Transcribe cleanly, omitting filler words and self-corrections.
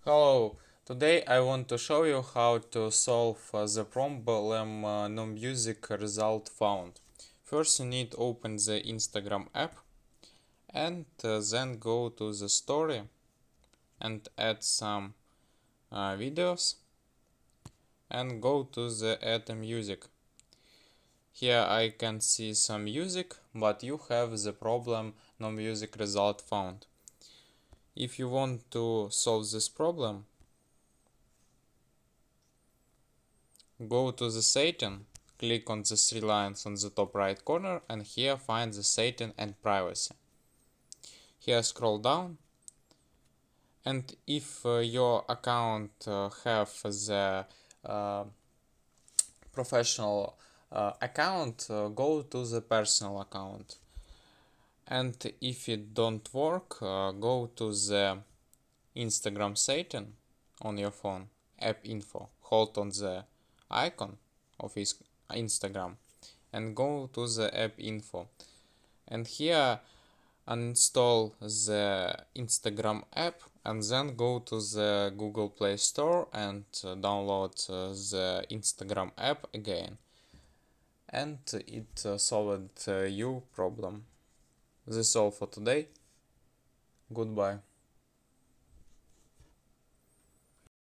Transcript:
Hello, today I want to show you how to solve the problem no music result found. First you need to open the Instagram app and then go to the story and add some videos and go to the add music. Here I can see some music, but you have the problem no music result found. If you want to solve this problem, go to the setting, click on the three lines on the top right corner and here find the setting and privacy. Here scroll down and if your account have the uh, professional account, go to the personal account. And if it don't work, go to the Instagram setting on your phone, app info, hold on the icon of Instagram and go to the app info, and here uninstall the Instagram app and then go to the Google Play Store and download the Instagram app again, and it solved your problem. This is all for today. Goodbye.